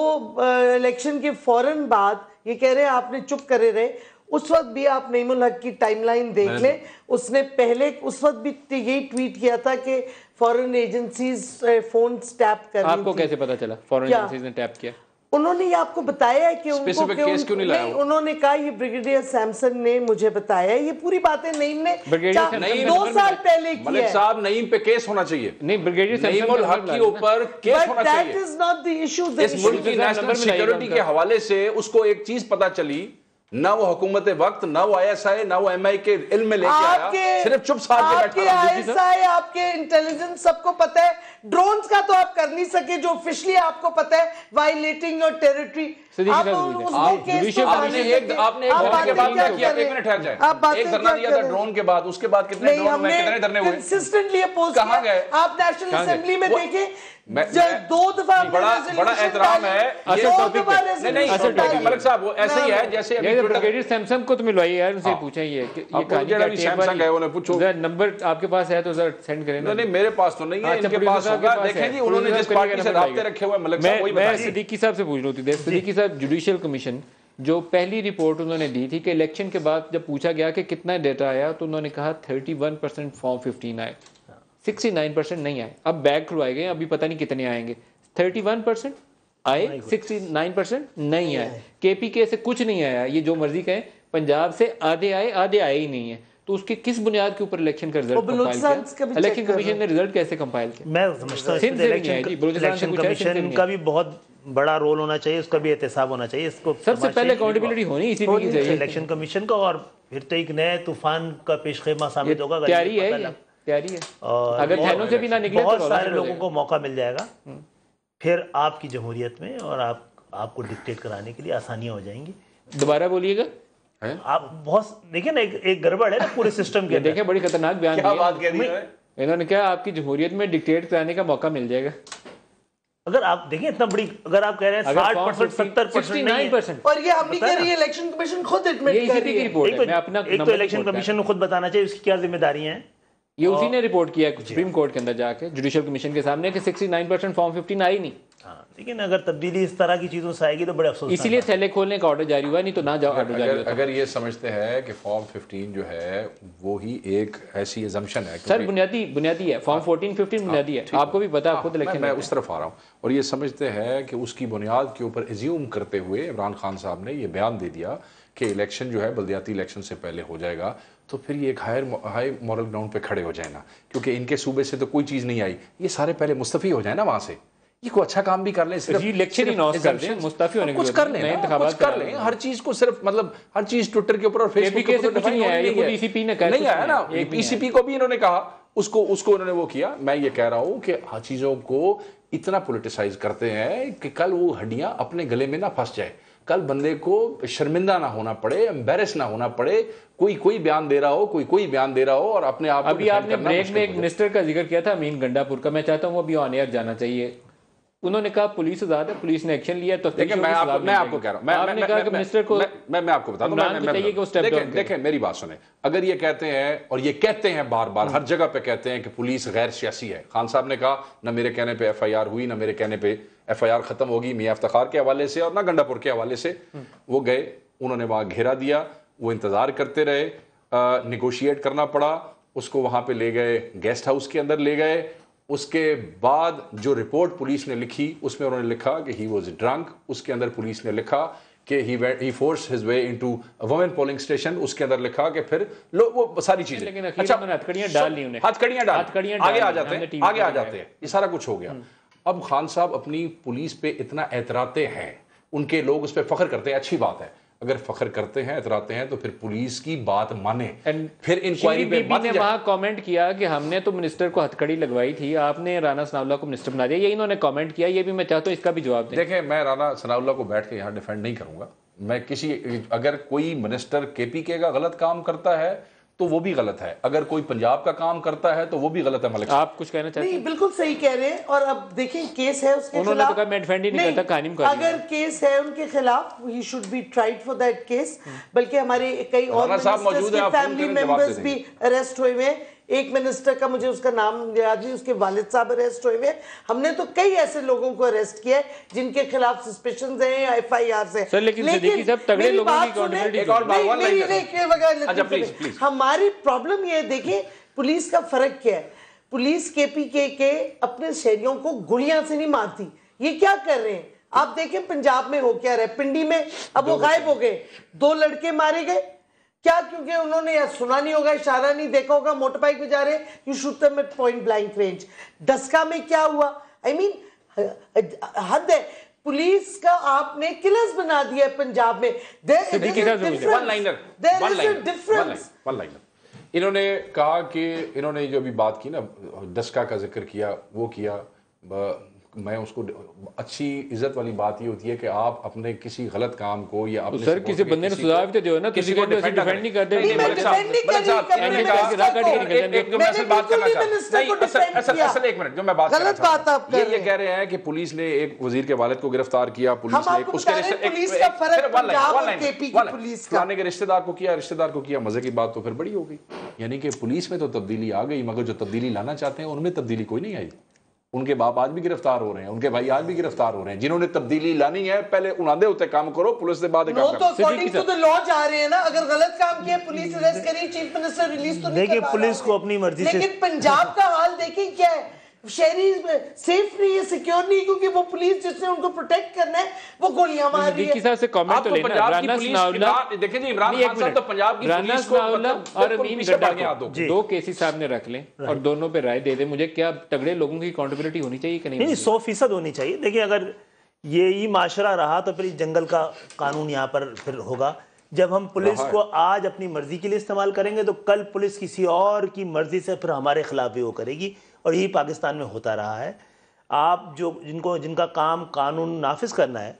इलेक्शन के फौरन बाद ये कह रहे हैं आपने चुप करे रहे, उस वक्त भी आप नईमुल हक की टाइमलाइन देख लें। उसने पहले उस वक्त भी यही ट्वीट किया था कि फॉरेन एजेंसीज फोन टैप कर रही थी। आपको कैसे पता चला फॉरेन एजेंसीज ने टैप किया? उन्होंने ये आपको बताया है कि उनको केस क्यों नहीं लाया? उन्होंने कहा ये ब्रिगेडियर सैमसन ने मुझे बताया। ये पूरी बातें नईम ने 2 साल पहले की है। मलिक साहब, नईम पे केस होना चाहिए। नहीं, ब्रिगेडियर नईमुल हक के ऊपर केस होना चाहिए। That is not the issue. इस मुल्क की नेशनल सिक्योरिटी के हवाले से उसको एक चीज पता चली, ना वो हुकूमत वक्त, ना वो ISI, ना वो MI के इल्म में लेके आया, सिर्फ चुप साध के बैठा रहा। आपके ISI, आपके इंटेलिजेंस सबको पता है। ड्रोन्स का तो आप कर नहीं सके, जो ऑफिशियली आपको पता है वायलेटिंग योर टेरिटरी। आपने एक धरना के बाद क्या किया? 1 मिनट ठहर जाए। एक धरना दिया था ड्रोन के बाद, उसके बाद कितने ड्रोन में कितने धरने हुए? कंसिस्टेंटली अपोज किया। कहां गए? आप नेशनल असेंबली में देखें, 2 दफा बड़ा एहतराम है। मलिक साहब, वो ऐसे ही है जैसे ब्रिगेडियर सैमसन को तो मिलवाइए यार, उनसे पूछें ये सैमसंग है, उन्हें पूछो। नंबर आपके पास है तो जरा सेंड करें। नहीं, मेरे पास तो नहीं है, इनके पास होगा। देखें जी, उन्होंने जिस पार्टी से राब्ते रखे हुए मलिक साहब वही बताइए। मैं सिद्दीकी साहब से पूछ रही थी। सिद्दीकी साहब, जुडिशियल कमीशन जो पहली रिपोर्ट उन्होंने दी थी कि इलेक्शन के बाद जब पूछा गया कि कितना डेटा आया, तो उन्होंने कहा 31% फॉर्म 15 आए, 69% नहीं आए। अब बैग खुलवाए गए, अभी पता नहीं कितने आएंगे। 31% आए, 69% नहीं आए। KPK से कुछ नहीं आया। ये जो मर्जी कहें, पंजाब से आधे आए ही नहीं है। तो उसके किस बुनियाद के ऊपर इलेक्शन का रिजल्ट कंपाइल किया? इलेक्शन कमीशन ने रिजल्ट कैसे कंपाइल किया? मैं समझता हूं इलेक्शन कमीशन का भी बहुत बड़ा रोल होना चाहिए, उसका भी एहतसाब होना चाहिए। इसको सबसे पहले अकाउंटेबिलिटी होनी इसी में चाहिए इलेक्शन कमीशन का। और फिर तो एक नए तूफान का पेशखेमा साबित होगा। तैयारी है। और अगर थैनों से भी ना निकले, बहुत सारे लोगों को मौका मिल जाएगा फिर आपकी जमहूरियत में, और आपको डिक्टेट कराने के लिए आसानियां हो जाएंगी। दोबारा बोलिएगा। आप बहुत देखिए ना, एक गड़बड़ है ना पूरे सिस्टम के। देखिए, बड़ी खतरनाक बयान क्या बात कह रही है इन्होंने। क्या आपकी जमहूरियत में डिक्टेट कराने का मौका मिल जाएगा? अगर आप देखिए इतना बड़ी, अगर आप कह रहे हैं 60%, 70%, 69%, और ये हम नहीं कह रही है, इलेक्शन कमीशन खुद एडमिट कर रही है। एक तो इलेक्शन कमीशन को खुद बताना चाहिए उसकी क्या जिम्मेदारियां हैं। ये उसी ने रिपोर्ट किया सुप्रीम कोर्ट के अंदर जाके, जुडिशियल कमीशन के सामने, कि 69% फॉर्म 15 आई नहीं। हाँ, लेकिन अगर तब्दीली इस तरह की चीज़ों से आएगी तो बड़े अफसोस। इसीलिए थैले खोलने का ऑर्डर जारी हुआ, नहीं तो ना जाओ ऑर्डर जारी होता। अगर ये समझते हैं कि फॉर्म 15 जो है वो ही एक ऐसी एजम्पशन है, सर बुनियादी है फॉर्म 14-15 बुनियादी है, आपको भी पता है, खुद इलेक्शन मैं उस तरफ आ रहा हूँ। और ये समझते हैं कि उसकी बुनियाद के ऊपर एज्यूम करते हुए इमरान खान साहब ने ये बयान दे दिया कि इलेक्शन जो है बल्दियाती इलेक्शन से पहले हो जाएगा, तो फिर ये एक हाई मॉरल ग्राउंड पे खड़े हो जाए ना, क्योंकि इनके सूबे से तो कोई चीज़ नहीं आई, ये सारे पहले मुस्तफ़ी हो जाए ना वहाँ से, ये कोई अच्छा काम भी कर लें, सिर्फ इलेक्शन ही नॉस कर दें, मुस्तफ़ी होने कुछ कर लें, कुछ कर लें, हर चीज़ को सिर्फ मतलब हर चीज़ ट्विटर के ऊपर और फेसबुक के ऊपर नहीं आया, ये ईसीपी ने कहा नहीं आया ना, ईसीपी को भी इन्होंने कहा, उसको उन्होंने वो किया। मैं ये कह रहा हूँ कि हर चीज़ों को इतना पोलिटिसाइज करते हैं कि कल वो हड्डियाँ अपने गले में ना फंस जाए, कल बंदे को शर्मिंदा ना होना पड़े, एम्बेरस ना होना पड़े, कोई बयान दे रहा हो, कोई बयान दे रहा हो और अपने आप। अभी आपने ब्रेक में एक मिनिस्टर का जिक्र किया था अमीन गंडापुर का, मैं चाहता हूँ वो अभी ऑन एयर जाना चाहिए। उन्होंने कहा पुलिस आजाद है, पुलिस ने एक्शन लिया, तो देखिए मैं आपको कह रहा हूं, आपने कहा कि मिनिस्टर को मैं आपको बता दूं, देखें मेरी बात सुने, अगर ये कहते हैं और ये कहते हैं बार बार हर जगह पे कहते हैं कि पुलिस गैर सियासी है, खान साहब ने कहा ना मेरे कहने पे FIR हुई, ना मेरे कहने पे FIR खत्म होगी मियां इफ्तिखार के हवाले से और ना गंडापुर के हवाले से। वो गए, उन्होंने वहां घेरा दिया, वो इंतजार करते रहे, निगोशिएट करना पड़ा, उसको वहां पे ले गए, गेस्ट हाउस के अंदर ले गए। उसके बाद जो रिपोर्ट पुलिस ने लिखी उसमें उन्होंने लिखा कि ही वाज ड्रंक, उसके अंदर पुलिस ने लिखा कि he force his way into women polling station, उसके अंदर लिखा कि फिर वो सारी चीजें, अच्छा हथकड़ियां डाल, आगे आ जाते हैं, ये सारा कुछ हो गया। अब खान साहब अपनी पुलिस पे इतना एतराते हैं, उनके लोग उस पर फख्र करते हैं, अच्छी बात है, अगर फख्र करते हैं एतराते हैं तो फिर पुलिस की बात माने, फिर इंक्वायरी पे मत जाए। वहां कमेंट किया कि हमने तो मिनिस्टर को हथकड़ी लगवाई थी, आपने राना सनाउल्लाह को मिनिस्टर बना दिया, ये इन्होंने कमेंट किया, ये भी मैं चाहता हूं इसका भी जवाब दें। देखें मैं राना सनाउल्लाह को बैठ के यहाँ डिफेंड नहीं करूंगा, मैं अगर कोई मिनिस्टर KPK का गलत काम करता है तो वो भी गलत है, अगर कोई पंजाब का काम करता है तो वो भी गलत है। मलिक आप कुछ कहना चाहते हैं? नहीं, बिल्कुल सही कह रहे हैं। और अब देखें केस है उसके उन्होंने खिलाफ, तो कहा मैं डिफेंड ही नहीं करता, कहानी में अगर केस है उनके खिलाफ he should be tried for that case. बल्कि हमारे कई और मिनिस्टर्स के फैमिली मेंबर्स भी अरेस्ट हुए हुए, एक मिनिस्टर का मुझे उसका नाम याद नहीं, उसके वालिद साहब अरेस्ट हुए हुए। हमने तो कई ऐसे लोगों को अरेस्ट किया है जिनके खिलाफ सस्पेशंस हैं या FIR है। सर लेकिन सिद्दीकी साहब तगड़े लोगों की अकाउंटेबिलिटी, हमारी प्रॉब्लम ये देखिए पुलिस का फर्क क्या है। पुलिस KPK के अपने शहरियों को गोलियां से नहीं मारती, ये क्या कर रहे हैं आप देखें पंजाब में हो क्या रहा है, पिंडी में अब वो गायब हो गए, 2 लड़के मारे गए, क्या? क्योंकि उन्होंने या सुना नहीं होगा, इशारा नहीं देखा होगा, मोटर बाइक पे जा रहे, you shoot them at point blank range. Daska में क्या हुआ? I mean, हद है। पुलिस का आपने किलर्स बना दिया है पंजाब में। इन्होंने कहा कि इन्होंने जो अभी बात की ना, डस्का का जिक्र किया, वो किया, मैं उसको अच्छी इज्जत वाली बात ये होती है कि आप अपने किसी गलत काम को या अपने सर किसी बंदे ने सुझाव तो दिया ना, किसी को डिफेंड नहीं करते। एक मिनट जो मैं बात ये कह रहे हैं कि पुलिस ने एक वजीर के वालिद को गिरफ्तार किया, पुलिस ने उसके रिश्तेदार को किया, मजे की बात तो फिर बड़ी हो गई। यानी कि पुलिस में तो तब्दीली आ गई, मगर जो तब्दीली लाना चाहते हैं उनमें तब्दीली कोई नहीं आई। उनके बाप आज भी गिरफ्तार हो रहे हैं, उनके भाई आज भी गिरफ्तार हो रहे हैं। जिन्होंने तब्दीली लानी है पहले उन्हादे होते काम करो, पुलिस से बाद काम करो। अकॉर्डिंग टू द लॉ जा रहे हैं ना, अगर गलत काम किया पुलिस अरेस्ट करी, चीफ मिनिस्टर रिलीज तो नहीं कर पा रहा। पुलिस को अपनी मर्जी से, लेकिन पंजाब का हाल देखिए क्या है, शहरी सेफ नहीं है, सिक्योर नहीं, क्योंकि वो पुलिस जिसने उनको प्रोटेक्ट करना है वो गोलियां मार रही है। से कमेंट तो लेना, राना सनाउल्लाह देखिए जी, इमरान खान साहब तो पंजाब की पुलिस को और अमीन गंडापुर 2 केसेस सामने रख लें और दोनों पे राय दे दे, मुझे क्या तगड़े लोगों की अकाउंटेबिलिटी होनी चाहिए कि नहीं? 100% होनी चाहिए। देखिए अगर यही माशरा रहा तो फिर जंगल का कानून यहाँ पर फिर होगा। जब हम पुलिस को आज अपनी मर्जी के लिए इस्तेमाल करेंगे तो कल पुलिस किसी और की मर्जी से फिर हमारे खिलाफ भी वो करेगी, और यही पाकिस्तान में होता रहा है। आप जिनका काम कानून नाफिज करना है,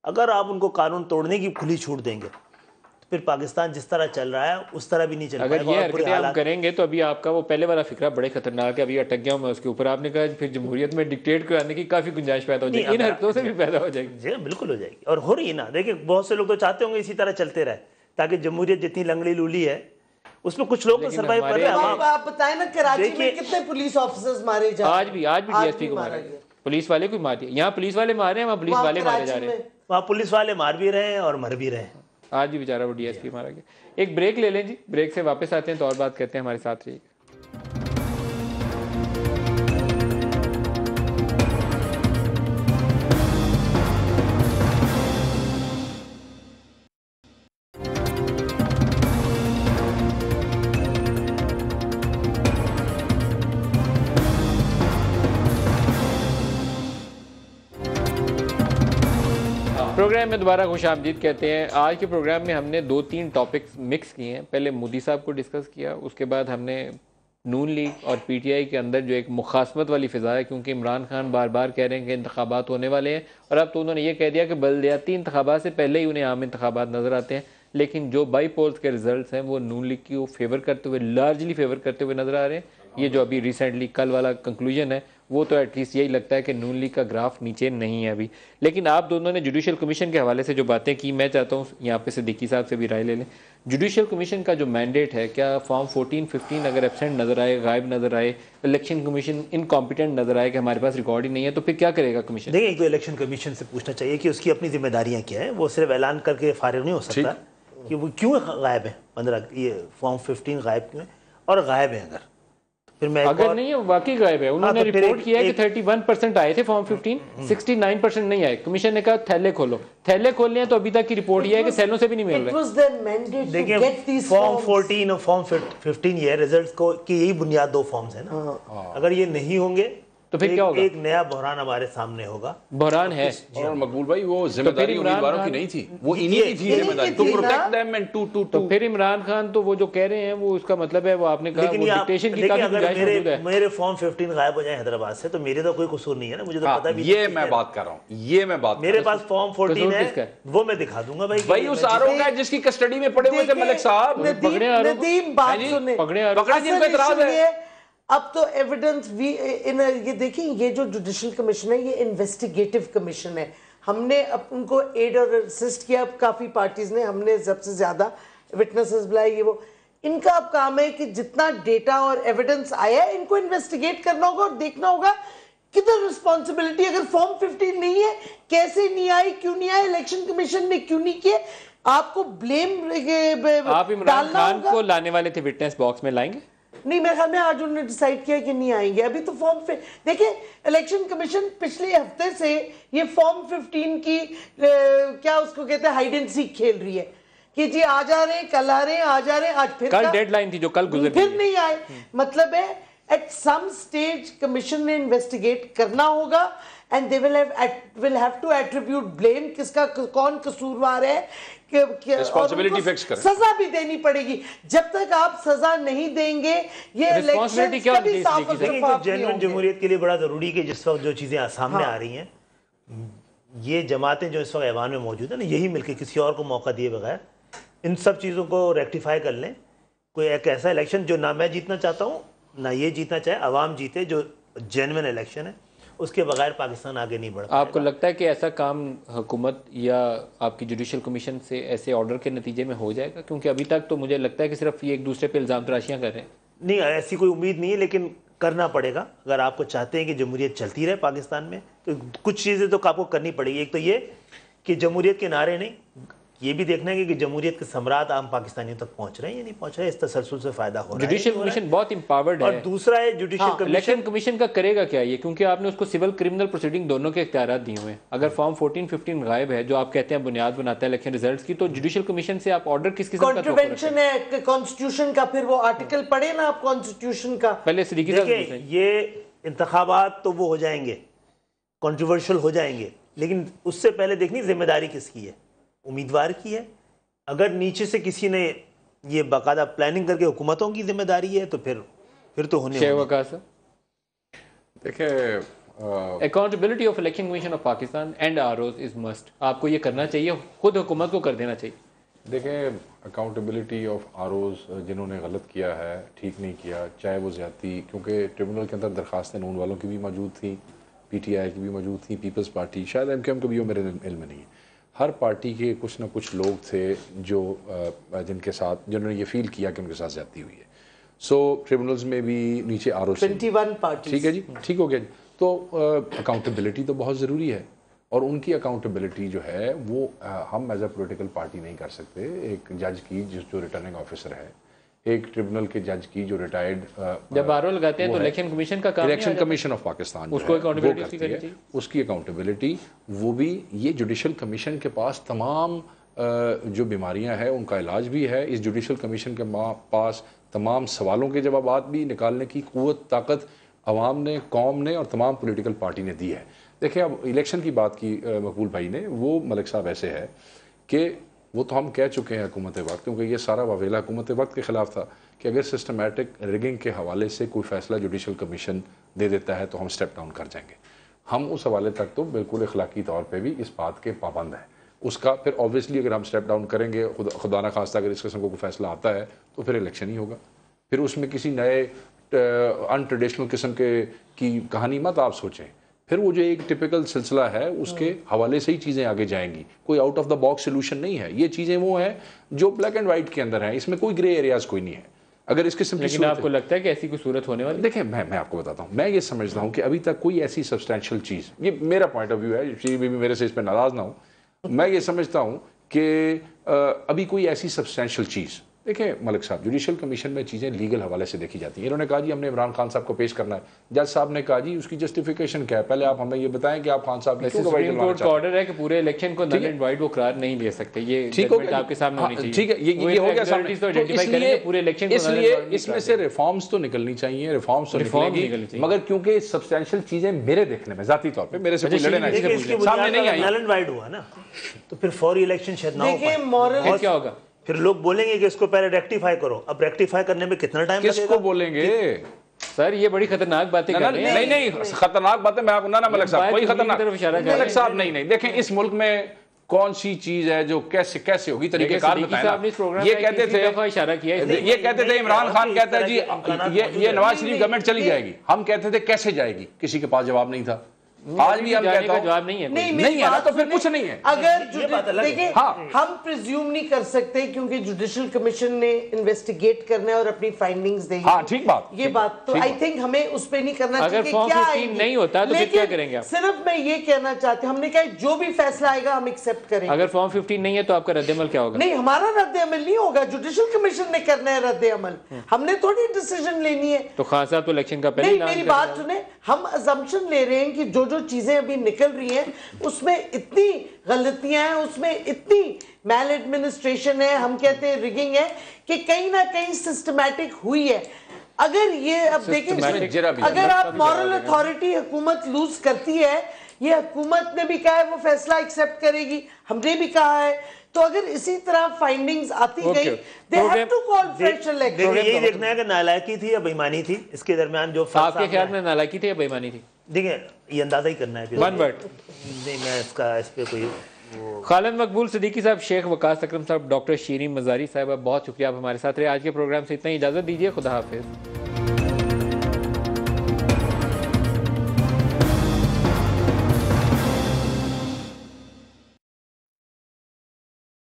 अगर आप उनको कानून तोड़ने की खुली छूट देंगे तो फिर पाकिस्तान जिस तरह चल रहा है उस तरह भी नहीं चल पाएगा। अगर ये हरकतें हम करेंगे तो अभी आपका वो पहले वाला फिक्रा बड़े खतरनाक है, अभी अटक गया मैं उसके ऊपर। आपने कहा फिर जमहूरियत में डिक्टेट कराने की काफ़ी गुंजाइश पैदा हो जाएगी, इन हरकतों से भी पैदा हो जाएगी। जी बिल्कुल हो जाएगी, और हो रही है ना। देखिए बहुत से लोग तो चाहते होंगे इसी तरह चलते रहे, ताकि जमहूरियत जितनी लंगड़ी लूली है उसमें कुछ लोग तो सर्वाइव कर रहे हैं। आप बताएं ना कराची में कितने पुलिस ऑफिसर्स मारे जा, आज भी DSP को मारा गया। पुलिस वाले को मार दिया, यहाँ पुलिस वाले मार रहे हैं, वहाँ पुलिस वाले मारे जा रहे हैं। वहाँ पुलिस वाले मार भी रहे हैं और मर भी रहे हैं। आज भी बेचारा वो डीएसपी मारा गया। एक ब्रेक ले लें जी, ब्रेक से वापस आते हैं तो और बात करते हैं, हमारे साथ रहिए। प्रोग्राम में दोबारा खुशामदीद कहते हैं। आज के प्रोग्राम में हमने 2-3 टॉपिक्स मिक्स किए हैं। पहले मोदी साहब को डिस्कस किया, उसके बाद हमने नून लीग और पीटीआई के अंदर जो एक मुखासमत वाली फ़िज़ा है, क्योंकि इमरान खान बार बार कह रहे हैं कि इंतखाबात होने वाले हैं, और अब तो उन्होंने ये कह दिया कि बलदियाती इंतखाबात से पहले ही उन्हें आम इंतखाबात नज़र आते हैं। लेकिन जो बाई पोल्स के रिजल्ट्स हैं वो नून लीग की फेवर करते हुए, लार्जली फेवर करते हुए नज़र आ रहे हैं। ये जो अभी रिसेंटली कल वाला कंक्लूजन है वो तो एटलीस्ट यही लगता है कि नून लीग का ग्राफ नीचे नहीं है अभी। लेकिन आप दोनों ने जुडिशल कमीशन के हवाले से जो बातें की, मैं चाहता हूँ यहाँ पे सिद्दीकी साहब से भी राय ले लें। जुडिशल कमीशन का जो मैंडेट है, क्या फॉर्म 14-15 अगर एब्सेंट नज़र आए, गायब नज़र आए, इलेक्शन कमीशन इनकॉम्पिटेंट नज़र आए कि हमारे पास रिकॉर्ड ही नहीं है, तो फिर क्या करेगा कमीशन? देखिए, एक तो इलेक्शन कमीशन से पूछना चाहिए कि उसकी अपनी जिम्मेदारियाँ क्या है। वो सिर्फ ऐलान करके फारिग नहीं हो सकता कि वो क्यों गायब है, 15 ये फॉर्म 15 गायब क्यों है, और गायब है अगर नहीं है वाकई गायब है। उन्होंने रिपोर्ट किया है कि 31% आए थे फॉर्म 15, 69% नहीं आए। कमीशन ने कहा थैले खोलो, थैले खोलने हैं तो अभी तक की रिपोर्ट ये है कि सैलों से भी नहीं मिल रहे। देखिए, फॉर्म 14 और फॉर्म 15 ये रिजल्ट्स को की यही बुनियाद 2 फॉर्म्स है ना। अगर ये नहीं होंगे तो फिर क्या होगा? एक नया बहरान हमारे सामने होगा। बहरान है और मकबूल भाई वो जिम्मेदारी उम्मीदवारों की नहीं थी, वो इन्हीं की थी जिम्मेदारी, to protect them and to तो फिर इमरान खान तो वो जो कह रहे हैं वो उसका मतलब है वो आपने कहा वो डिक्टेशन की काफी गुंजाइश मौजूद है। मेरे फॉर्म 15 गायब हो जाए हैदराबाद से तो मेरे तो कोई कसूर नहीं है ना, मुझे तो पता भी। ये मैं बात कर रहा हूँ, ये मैं बात मेरे पास फॉर्म 14 है, वो मैं दिखा दूंगा भाई। भाई उस आरोप है जिसकी कस्टडी में पड़े हुए थे मलिक साहब। नदीम बात सुने, पकड़े जिनका इतराज है। अब तो एविडेंस भी ये देखिए, ये जो जुडिशल कमीशन है ये इन्वेस्टिगेटिव कमीशन है। हमने उनको एड और असिस्ट किया, काफ़ी पार्टीज ने, हमने सबसे ज़्यादा विटनेसेस बुलाए, ये वो। इनका अब काम है कि जितना डेटा और एविडेंस आया है इनको इन्वेस्टिगेट करना होगा और देखना होगा किधर रिस्पॉन्सिबिलिटी। अगर फॉर्म 15 नहीं है, कैसे नहीं आई, क्यों नहीं आई, इलेक्शन कमीशन ने क्यों नहीं किए, आपको ब्लेम आप इमरान खान को लाने वाले थे विटनेस बॉक्स में, लाएंगे? नहीं, मेरे ख्याल में आज उन्होंने डिसाइड किया कि नहीं आएंगे। अभी तो फॉर्म पे देखिए, इलेक्शन कमीशन पिछले हफ्ते से ये फॉर्म 15 की क्या उसको कहते हैं हाइड एंड सीक खेल रही है कि जी आ जा रहे हैं, कल आ रहे हैं, आ जा रहे हैं, आज फिर कल डेडलाइन थी जो कल गुजर गई, फिर नहीं आए। मतलब है एट सम स्टेज कमीशन ने इन्वेस्टिगेट करना होगा and they will have to attribute blame, किसका कौन कसूरवार है, रिस्पांसिबिलिटी फिक्स करें, सजा भी देनी पड़ेगी। जब तक आप सजा नहीं देंगे ये इलेक्शन कभी साफ और शफाफ जेन्युइन जमहूरियत के लिए बड़ा जरूरी है कि जिस वक्त जो चीजें सामने आ रही हैं, ये जमातें जो इस वक्त ऐवान में मौजूद है ना, यही मिलकर किसी और को मौका दिए बगैर इन सब चीज़ों को रेक्टिफाई कर लें। कोई एक ऐसा इलेक्शन जो ना मैं जीतना चाहता हूँ ना ये जीतना चाहे, अवाम जीते, जो जेन्युइन इलेक्शन है, उसके बगैर पाकिस्तान आगे नहीं बढ़ता। आपको लगता है कि ऐसा काम हुकूमत या आपकी जुडिशल कमीशन से ऐसे ऑर्डर के नतीजे में हो जाएगा? क्योंकि अभी तक तो मुझे लगता है कि सिर्फ ये एक दूसरे पे इल्ज़ाम तराशियाँ कर रहे हैं। नहीं, ऐसी कोई उम्मीद नहीं है, लेकिन करना पड़ेगा। अगर आपको चाहते हैं कि जमहूरियत चलती रहे पाकिस्तान में, तो कुछ चीज़ें तो आपको करनी पड़ेगी। एक तो ये कि जमहूरियत के नारे नहीं, ये भी देखना है कि जमहूरियत के सम्राट आम पाकिस्तानियों तक पहुंच रहे हैं या नहीं पहुंच रहे, इस तसलसल से फायदा हो रहा है। जुडिशल कमीशन बहुत इंपावर्ड है। और दूसरा है जुडिशल इलेक्शन कमीशन का करेगा क्या ये, क्योंकि आपने उसको सिविल क्रिमिनल प्रोसीडिंग दोनों के इख्तियारात दिए हुए हैं। अगर फॉर्म 14-15 गायब है जो आप कहते हैं बुनियाद बनाता है इलेक्शन रिजल्ट्स की, तो जुडिशल कमीशन से आप ऑर्डर किस किस्म का कॉन्ट्रवेंशन है कॉन्स्टिट्यूशन का, फिर वो आर्टिकल पढ़े ना आप कॉन्स्टिट्यूशन का। पहले सिद्दीकी साहब, ये इंतखाबात तो वो हो जाएंगे, कंट्रोवर्शियल हो जाएंगे, लेकिन उससे पहले देखनी जिम्मेदारी किसकी है, उम्मीदवार की है। अगर नीचे से किसी ने ये बाकायदा प्लानिंग करके हुकूमतों की जिम्मेदारी है तो फिर तो होने देखिए, accountability of election commission of Pakistan and ROs is must. आपको ये करना चाहिए, खुद हुकूमत को कर देना चाहिए। देखें, अकाउंटेबिलिटी ऑफ आरओज जिन्होंने गलत किया है, ठीक नहीं किया, चाहे वो ज्यादती, क्योंकि ट्रिब्यूनल के अंदर दरखास्तें नून वालों की भी मौजूद थी, पीटीआई की भी मौजूद थी, पीपल्स पार्टी, शायद एमकेएम को भी वो मेरे इल्म में नहीं है। हर पार्टी के कुछ ना कुछ लोग थे जो जिन्होंने ये फील किया कि उनके साथ ज्यादती हुई है। सो ट्रिब्यूनल्स में भी नीचे आरओ 21 पार्टी, ठीक है जी, ठीक हो गया जी। तो अकाउंटेबिलिटी तो बहुत ज़रूरी है, और उनकी अकाउंटेबिलिटी जो है वो हम एज अ पॉलिटिकल पार्टी नहीं कर सकते। एक जज की जो रिटर्निंग ऑफिसर है, एक ट्रिब्यूनल के जज की जो रिटायर्ड जब आरओ लगाते हैं तो इलेक्शन कमीशन का काम इलेक्शन कमीशन ऑफ पाकिस्तान उसको अकाउंटेबिलिटी करनी चाहिए, उसकी अकाउंटेबिलिटी वो भी, ये जुडिशल कमीशन के पास तमाम जो बीमारियां हैं उनका इलाज भी है। इस जुडिशल कमीशन के पास तमाम सवालों के जवाब भी निकालने की क़ुव्वत ताकत अवाम ने, कौम ने और तमाम पॉलिटिकल पार्टी ने दी है। देखिए, अब इलेक्शन की बात की मकबूल भाई ने, वो मलिक साहब ऐसे है कि वो तो हम कह चुके हैं हुकूमत वक्त, क्योंकि ये सारा वावेला हुकूमत वक्त के ख़िलाफ़ था कि अगर सिस्टमेटिक रिगिंग के हवाले से कोई फ़ैसला जुडिशल कमीशन दे देता है तो हम स्टेप डाउन कर जाएंगे। हम उस हवाले तक तो बिल्कुल अखलाकी तौर पे भी इस बात के पाबंद हैं। उसका फिर ऑब्वियसली अगर हम स्टेप डाउन करेंगे, खुदा ना खास्ता अगर इस किस्म को कोई फैसला आता है तो फिर इलेक्शन ही होगा। फिर उसमें किसी नए अनट्रेडिशनल किस्म की कहानी मत आप सोचें। फिर वो जो एक टिपिकल सिलसिला है उसके हवाले से ही चीज़ें आगे जाएंगी। कोई out of the box solution नहीं है। ये चीज़ें वो हैं जो ब्लैक एंड वाइट के अंदर हैं, इसमें कोई ग्रे एरियाज कोई नहीं है। अगर इस किस्म की आपको लगता है कि ऐसी कोई सूरत होने वाली? देखिए, मैं आपको बताता हूँ, मैं ये समझता हूँ कि अभी तक कोई ऐसी सब्सटेंशियल चीज़, ये मेरा पॉइंट ऑफ व्यू है, श्री बीबी मेरे से इस पर नाराज़ ना हो, मैं ये समझता हूँ कि अभी कोई ऐसी सब्सटेंशियल चीज़, देखिए मलिक साहब, जुडिशल कमीशन में चीज़ें लीगल हवाले से देखी जाती हैं। इन्होंने कहा जी हमने इमरान खान साहब को पेश करना है, जज साहब ने कहा जी उसकी जस्टिफिकेशन क्या है, पहले आप हमें ये बताएं कि आप खान साहब ने सुप्रीम कोर्ट का ऑर्डर है कि पूरे इलेक्शन को नल एंड वाइड वो करार नहीं दे सकते। ये जजमेंट आपके सामने होनी चाहिए। ठीक है, ये हो गया सामने, तो आइडेंटिफाई करेंगे पूरे इलेक्शन को। इसलिए इसमें से रिफॉर्म्स तो निकलनी चाहिए, रिफॉर्म्स तो निकलेगी, मगर क्योंकि सब्सटेंशियल चीज़ें मेरे देखने में ज़ाती तौर पर मेरे से कोई लड़े नहीं, सामने नहीं आई, नल एंड वाइड हुआ ना, तो फिर फॉर इलेक्शन शायद ना हो पाए। मॉरल क्या होगा? फिर लोग बोलेंगे कि इसको पहले रेक्टिफाई करो। अब रेक्टिफाई करने में कितना टाइम लगेगा? किसको बोलेंगे सर? ये बड़ी खतरनाक बातें कर रहे हैं। नहीं, खतरनाक बातें मैं आपको ना मलिक साहब, कोई खतरनाक मलिक साहब नहीं, देखें इस मुल्क में कौन सी चीज है जो कैसे होगी, तरीकेकार बताएं। ये कहते थे, इशारा किया, ये कहते थे, इमरान खान कहता है जी ये नवाज शरीफ गवर्नमेंट चली जाएगी, हम कहते थे कैसे जाएगी, किसी के पास जवाब नहीं था। आज भी हम कहते हैं जवाब नहीं है, नहीं है ना, तो फिर कुछ नहीं है। अगर देखिए, हम प्रिज्यूम नहीं कर सकते क्योंकि जुडिशल कमीशन ने इन्वेस्टिगेट करना है और अपनी फाइंडिंग्स देंगे। हाँ, ठीक बात, ये बात तो आई थिंक हमें उस पे नहीं करना चाहिए। अगर फॉर्म 15 नहीं होता तो फिर क्या करेंगे आप? सिर्फ मैं ये कहना चाहती हूँ, हमने कहा जो भी फैसला आएगा हम एक्सेप्ट करेंगे। अगर फॉर्म 15 नहीं है तो आपका रद्द-ए-अमल क्या होगा? नहीं, हमारा रद्द-ए-अमल नहीं होगा, जुडिशल कमीशन ने करना है रद्द-ए-अमल, हमने थोड़ी डिसीजन लेनी है। तो खान साहब तो इलेक्शन का पहले नहीं, मेरी बात सुने, हम अजम्पशन ले रहे हैं कि जो चीजें अभी निकल रही हैं उसमें इतनी गलतियां हैं, उसमें इतनी मैल एडमिनिस्ट्रेशन है, हम कहते हैं रिगिंग है, कि कहीं ना कहीं सिस्टमैटिक हुई है। अगर ये अब देखें, अगर आप मॉरल अथॉरिटी हुकूमत लूज करती है, ये हुकूमत ने भी कहा है वो फैसला एक्सेप्ट करेगी, हमने भी कहा है, तो अगर इसी तरह फाइंडिंग्स आती गई, they have to call fresh election. यही देखना है कि नालायकी थी या बेईमानी थी, इसके दरमियान जो आपके ख्याल में नालायकी थी या बेईमानी थी? देखिए, ये अंदाजा ही करना है। वन वर्ड नहीं, मैं इस पे कोई खालिद मकबूल सिद्दीकी साहब, शेख वकास अकरम साहब, डॉक्टर शीरीन मजारी साहब, बहुत शुक्रिया आप हमारे साथ रहे। आज के प्रोग्राम से इतना ही, इजाजत दीजिए, खुदा हाफिज।